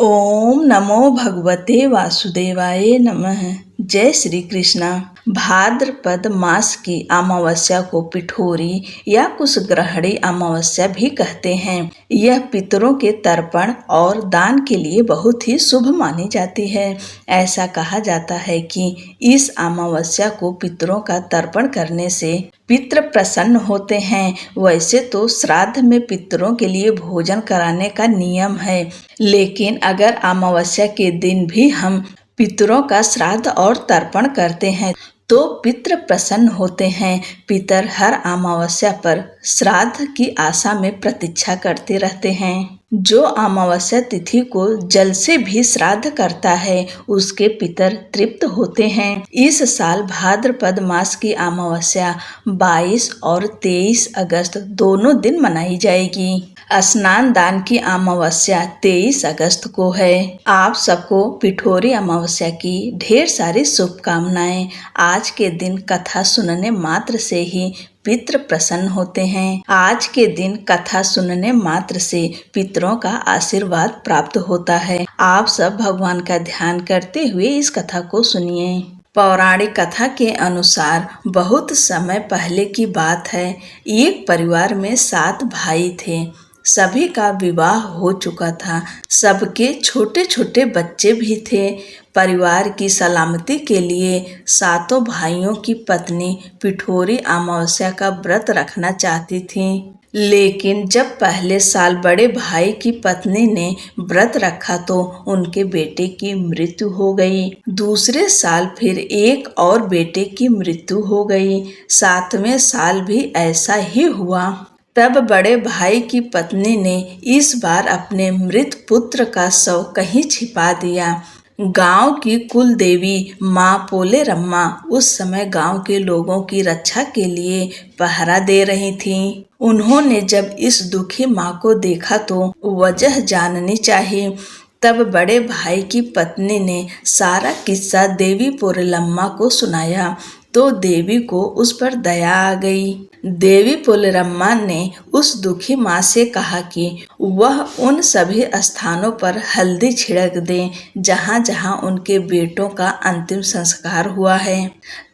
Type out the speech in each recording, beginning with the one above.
ओम नमो भगवते वासुदेवाय नमः। जय श्री कृष्णा। भाद्रपद मास की अमावस्या को पिठोरी या कुशग्रहणी अमावस्या भी कहते हैं। यह पितरों के तर्पण और दान के लिए बहुत ही शुभ मानी जाती है। ऐसा कहा जाता है कि इस अमावस्या को पितरों का तर्पण करने से पितृ प्रसन्न होते हैं। वैसे तो श्राद्ध में पितरों के लिए भोजन कराने का नियम है, लेकिन अगर अमावस्या के दिन भी हम पितरों का श्राद्ध और तर्पण करते हैं तो पितृ प्रसन्न होते हैं। पितर हर अमावस्या पर श्राद्ध की आशा में प्रतीक्षा करते रहते हैं। जो अमावस्या तिथि को जल से भी श्राद्ध करता है उसके पितर तृप्त होते हैं। इस साल भाद्रपद मास की अमावस्या 22 और 23 अगस्त दोनों दिन मनाई जाएगी। स्नान दान की अमावस्या 23 अगस्त को है। आप सबको पिठोरी अमावस्या की ढेर सारी शुभकामनाएं। आज के दिन कथा सुनने मात्र से ही पितृ प्रसन्न होते हैं। आज के दिन कथा सुनने मात्र से पितरों का आशीर्वाद प्राप्त होता है। आप सब भगवान का ध्यान करते हुए इस कथा को सुनिए। पौराणिक कथा के अनुसार बहुत समय पहले की बात है। एक परिवार में 7 भाई थे। सभी का विवाह हो चुका था। सबके छोटे छोटे बच्चे भी थे। परिवार की सलामती के लिए 7 भाइयों की पत्नी पिठोरी अमावस्या का व्रत रखना चाहती थी। लेकिन जब पहले साल बड़े भाई की पत्नी ने व्रत रखा तो उनके बेटे की मृत्यु हो गई। दूसरे साल फिर एक और बेटे की मृत्यु हो गई। 7वें साल भी ऐसा ही हुआ। तब बड़े भाई की पत्नी ने इस बार अपने मृत पुत्र का शव कहीं छिपा दिया। गांव की कुल देवी माँ पोलेरम्मा उस समय गांव के लोगों की रक्षा के लिए पहरा दे रही थीं। उन्होंने जब इस दुखी माँ को देखा तो वजह जाननी चाहिए। तब बड़े भाई की पत्नी ने सारा किस्सा देवी पोलेरम्मा को सुनाया तो देवी को उस पर दया आ गई। देवी पोलेरम्मा ने उस दुखी माँ से कहा कि वह उन सभी स्थानों पर हल्दी छिड़क दें जहाँ जहाँ उनके बेटों का अंतिम संस्कार हुआ है।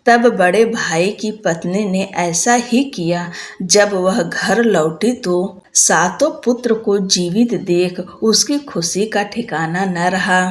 तब बड़े भाई की पत्नी ने ऐसा ही किया। जब वह घर लौटी तो 7 पुत्र को जीवित देख उसकी खुशी का ठिकाना न रहा।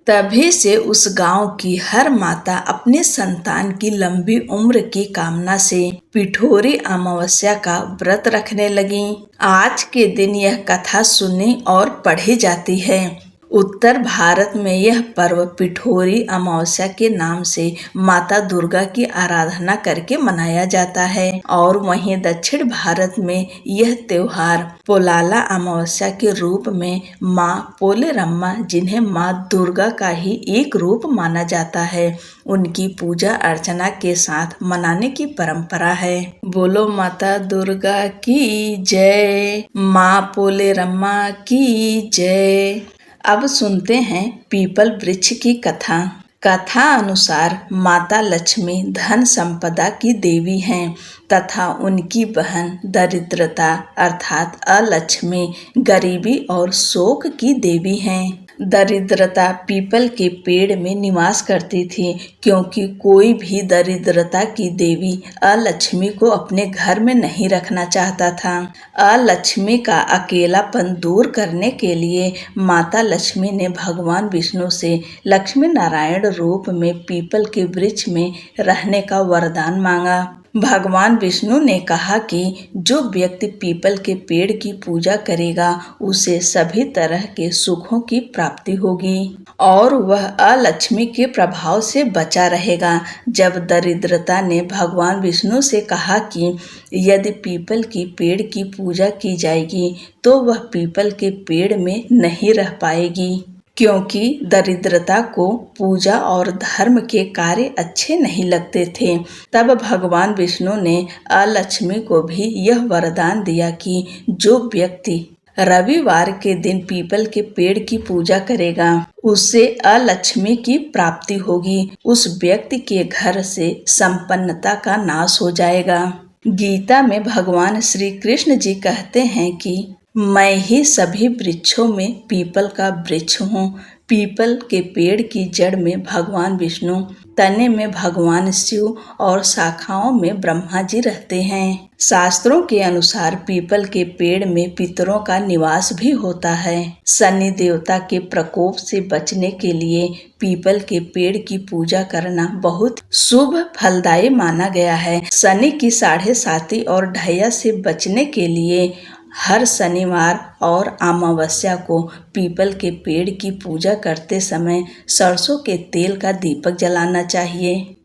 तभी से उस गांव की हर माता अपने संतान की लंबी उम्र की कामना से पिठोरी अमावस्या का व्रत रखने लगी। आज के दिन यह कथा सुनी और पढ़ी जाती है। उत्तर भारत में यह पर्व पिठोरी अमावस्या के नाम से माता दुर्गा की आराधना करके मनाया जाता है और वहीं दक्षिण भारत में यह त्योहार पोलाला अमावस्या के रूप में माँ पोलेरम्मा, जिन्हें माँ दुर्गा का ही एक रूप माना जाता है, उनकी पूजा अर्चना के साथ मनाने की परंपरा है। बोलो माता दुर्गा की जय, माँ पोलेरम्मा की जय। अब सुनते हैं पीपल वृक्ष की कथा। कथा अनुसार माता लक्ष्मी धन संपदा की देवी हैं तथा उनकी बहन दरिद्रता अर्थात अलक्ष्मी गरीबी और शोक की देवी हैं। दरिद्रता पीपल के पेड़ में निवास करती थी क्योंकि कोई भी दरिद्रता की देवी अलक्ष्मी को अपने घर में नहीं रखना चाहता था। अलक्ष्मी का अकेलापन दूर करने के लिए माता लक्ष्मी ने भगवान विष्णु से लक्ष्मी नारायण रूप में पीपल के वृक्ष में रहने का वरदान मांगा। भगवान विष्णु ने कहा कि जो व्यक्ति पीपल के पेड़ की पूजा करेगा उसे सभी तरह के सुखों की प्राप्ति होगी और वह अलक्ष्मी के प्रभाव से बचा रहेगा। जब दरिद्रता ने भगवान विष्णु से कहा कि यदि पीपल की पेड़ की पूजा की जाएगी तो वह पीपल के पेड़ में नहीं रह पाएगी क्योंकि दरिद्रता को पूजा और धर्म के कार्य अच्छे नहीं लगते थे। तब भगवान विष्णु ने अलक्ष्मी को भी यह वरदान दिया कि जो व्यक्ति रविवार के दिन पीपल के पेड़ की पूजा करेगा उससे अलक्ष्मी की प्राप्ति होगी। उस व्यक्ति के घर से संपन्नता का नाश हो जाएगा। गीता में भगवान श्री कृष्ण जी कहते हैं कि मैं ही सभी वृक्षों में पीपल का वृक्ष हूँ। पीपल के पेड़ की जड़ में भगवान विष्णु, तने में भगवान शिव और शाखाओं में ब्रह्मा जी रहते हैं। शास्त्रों के अनुसार पीपल के पेड़ में पितरों का निवास भी होता है। शनि देवता के प्रकोप से बचने के लिए पीपल के पेड़ की पूजा करना बहुत शुभ फलदायी माना गया है। शनि की 7.5 और ढैया से बचने के लिए हर शनिवार और अमावस्या को पीपल के पेड़ की पूजा करते समय सरसों के तेल का दीपक जलाना चाहिए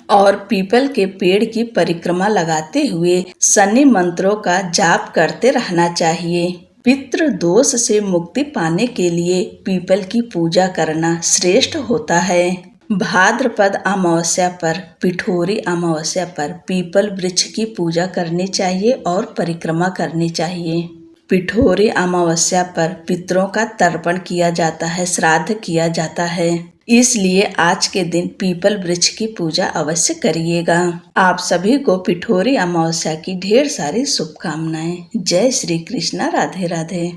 और पीपल के पेड़ की परिक्रमा लगाते हुए शनि मंत्रों का जाप करते रहना चाहिए। पितृ दोष से मुक्ति पाने के लिए पीपल की पूजा करना श्रेष्ठ होता है। भाद्रपद अमावस्या पर, पिठोरी अमावस्या पर पीपल वृक्ष की पूजा करनी चाहिए और परिक्रमा करनी चाहिए। पिठोरी अमावस्या पर पितरों का तर्पण किया जाता है, श्राद्ध किया जाता है, इसलिए आज के दिन पीपल वृक्ष की पूजा अवश्य करिएगा। आप सभी को पिठोरी अमावस्या की ढेर सारी शुभकामनाएं। जय श्री कृष्णा। राधे राधे।